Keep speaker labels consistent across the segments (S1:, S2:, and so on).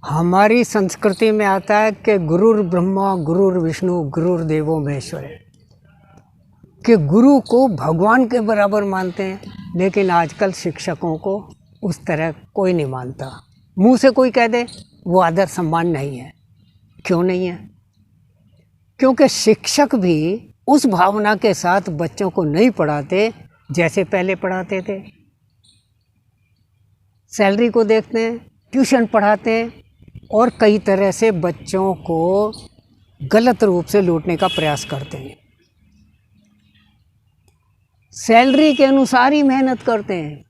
S1: हमारी संस्कृति में आता है कि गुरुर् ब्रह्मा गुरुर् विष्णु गुरुर्देवो महेश्वर, कि गुरु को भगवान के बराबर मानते हैं। लेकिन आजकल शिक्षकों को उस तरह कोई नहीं मानता। मुंह से कोई कह दे वो आदर सम्मान नहीं है। क्यों नहीं है? क्योंकि शिक्षक भी उस भावना के साथ बच्चों को नहीं पढ़ाते जैसे पहले पढ़ाते थे। सैलरी को देखते हैं, ट्यूशन पढ़ाते हैं और कई तरह से बच्चों को गलत रूप से लूटने का प्रयास करते हैं। सैलरी के अनुसार ही मेहनत करते हैं।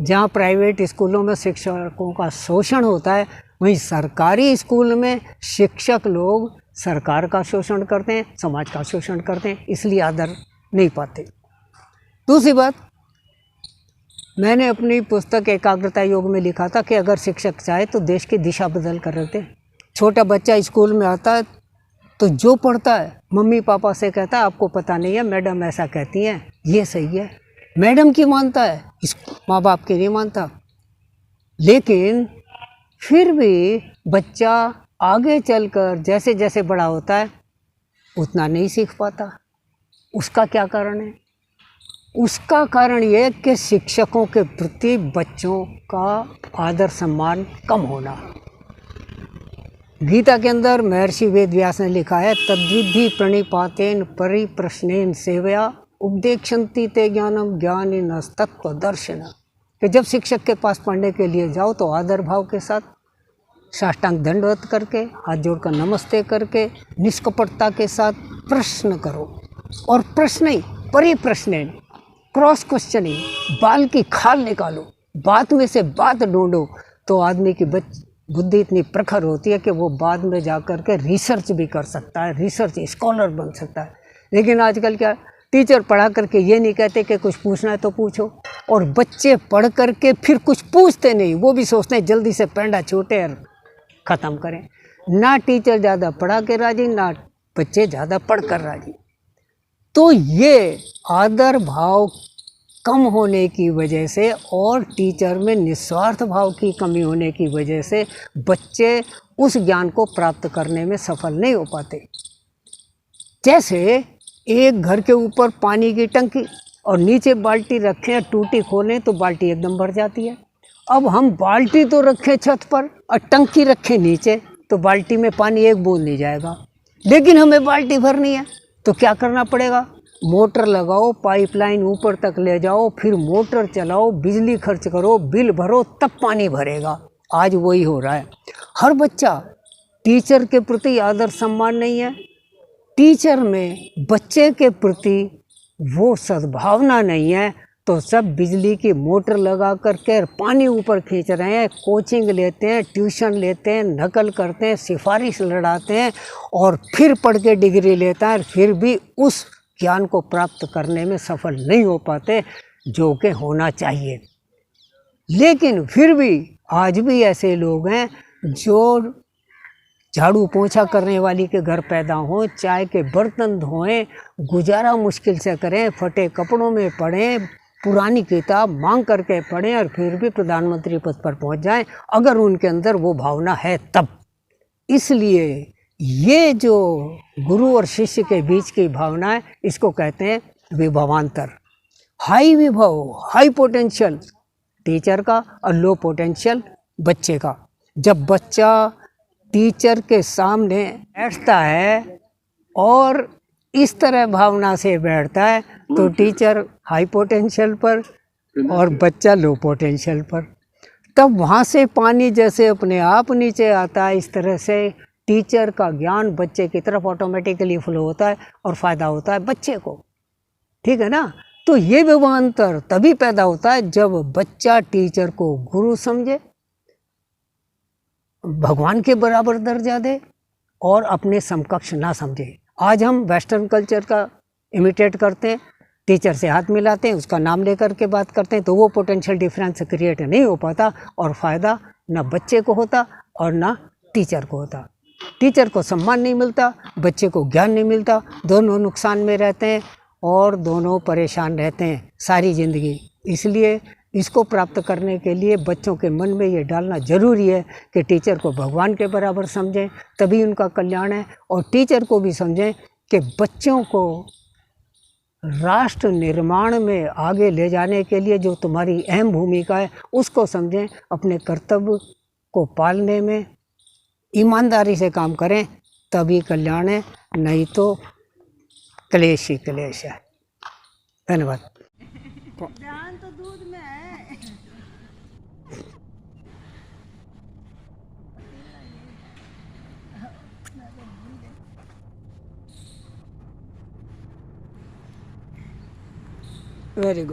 S1: जहाँ प्राइवेट स्कूलों में शिक्षकों का शोषण होता है, वहीं सरकारी स्कूल में शिक्षक लोग सरकार का शोषण करते हैं, समाज का शोषण करते हैं, इसलिए आदर नहीं पाते। दूसरी बात, मैंने अपनी पुस्तक एकाग्रता योग में लिखा था कि अगर शिक्षक चाहे तो देश की दिशा बदल कर रखते हैं। छोटा बच्चा स्कूल में आता है तो जो पढ़ता है मम्मी पापा से कहता है आपको पता नहीं है, मैडम ऐसा कहती हैं, ये सही है। मैडम की मानता है, इस माँ बाप की नहीं मानता। लेकिन फिर भी बच्चा आगे चलकर जैसे जैसे बड़ा होता है उतना नहीं सीख पाता। उसका क्या कारण है? उसका कारण ये कि शिक्षकों के प्रति बच्चों का आदर सम्मान कम होना। गीता के अंदर महर्षि वेदव्यास ने लिखा है, तद्विधि प्रणिपातेन परिप्रश्नेन सेवया उपदेक्षन्ति ते ज्ञानम ज्ञानिनस्तत्व दर्शन। कि जब शिक्षक के पास पढ़ने के लिए जाओ तो आदर भाव के साथ साष्टांग दंडवत करके, हाथ जोड़कर नमस्ते करके, निष्कपटता के साथ प्रश्न करो। और प्रश्न ही परिप्रश्नेन, क्रॉस क्वेश्चनिंग, बाल की खाल निकालो, बात में से बात ढूंढो। तो आदमी की बुद्धि इतनी प्रखर होती है कि वो बाद में जाकर के रिसर्च भी कर सकता है, रिसर्च स्कॉलर बन सकता है। लेकिन आजकल क्या, टीचर पढ़ा करके ये नहीं कहते कि कुछ पूछना है तो पूछो, और बच्चे पढ़ करके फिर कुछ पूछते नहीं। वो भी सोचते हैं जल्दी से पेंडा छूटे और ख़त्म करें। ना टीचर ज़्यादा पढ़ा के राजी, ना बच्चे ज़्यादा पढ़ कर राजी। तो ये आदर भाव कम होने की वजह से और टीचर में निस्वार्थ भाव की कमी होने की वजह से बच्चे उस ज्ञान को प्राप्त करने में सफल नहीं हो पाते। जैसे एक घर के ऊपर पानी की टंकी और नीचे बाल्टी रखें, टूटी खोलें तो बाल्टी एकदम भर जाती है। अब हम बाल्टी तो रखें छत पर और टंकी रखें नीचे तो बाल्टी में पानी एक बूंद नहीं जाएगा। लेकिन हमें बाल्टी भरनी है तो क्या करना पड़ेगा? मोटर लगाओ, पाइपलाइन ऊपर तक ले जाओ, फिर मोटर चलाओ, बिजली खर्च करो, बिल भरो, तब पानी भरेगा। आज वही हो रहा है। हर बच्चा, टीचर के प्रति आदर सम्मान नहीं है, टीचर में बच्चे के प्रति वो सद्भावना नहीं है, तो सब बिजली की मोटर लगा करके पानी ऊपर खींच रहे हैं। कोचिंग लेते हैं, ट्यूशन लेते हैं, नकल करते हैं, सिफारिश लड़ाते हैं और फिर पढ़ के डिग्री लेता है, फिर भी उस ज्ञान को प्राप्त करने में सफल नहीं हो पाते जो कि होना चाहिए। लेकिन फिर भी आज भी ऐसे लोग हैं जो झाड़ू पोंछा करने वाली के घर पैदा हों, चाय के बर्तन धोएं, गुजारा मुश्किल से करें, फटे कपड़ों में पढ़ें, पुरानी किताब मांग करके पढ़ें और फिर भी प्रधानमंत्री पद पर पहुंच जाएं, अगर उनके अंदर वो भावना है तब। इसलिए ये जो गुरु और शिष्य के बीच की भावना है, इसको कहते हैं विभवांतर। हाई विभव, हाई पोटेंशियल टीचर का और लो पोटेंशियल बच्चे का। जब बच्चा टीचर के सामने बैठता है और इस तरह भावना से बैठता है तो टीचर हाई पोटेंशियल पर और बच्चा लो पोटेंशियल पर। तब वहाँ से पानी जैसे अपने आप नीचे आता है, इस तरह से टीचर का ज्ञान बच्चे की तरफ ऑटोमेटिकली फ्लो होता है और फ़ायदा होता है बच्चे को। ठीक है ना? तो ये विभवांतर तभी पैदा होता है जब बच्चा टीचर को गुरु समझे, भगवान के बराबर दर्जा दे और अपने समकक्ष ना समझे। आज हम वेस्टर्न कल्चर का इमिटेट करते हैं, टीचर से हाथ मिलाते हैं, उसका नाम लेकर के बात करते हैं, तो वो पोटेंशियल डिफरेंस क्रिएट नहीं हो पाता और फ़ायदा ना बच्चे को होता और ना टीचर को होता। टीचर को सम्मान नहीं मिलता, बच्चे को ज्ञान नहीं मिलता, दोनों नुकसान में रहते हैं और दोनों परेशान रहते हैं सारी ज़िंदगी। इसलिए इसको प्राप्त करने के लिए बच्चों के मन में ये डालना जरूरी है कि टीचर को भगवान के बराबर समझें, तभी उनका कल्याण है। और टीचर को भी समझें कि बच्चों को राष्ट्र निर्माण में आगे ले जाने के लिए जो तुम्हारी अहम भूमिका है उसको समझें, अपने कर्तव्य को पालने में ईमानदारी से काम करें, तभी कल्याण है, नहीं तो क्लेश ही क्लेश है। धन्यवाद।
S2: ध्यान तो दूध में है।
S1: Very good.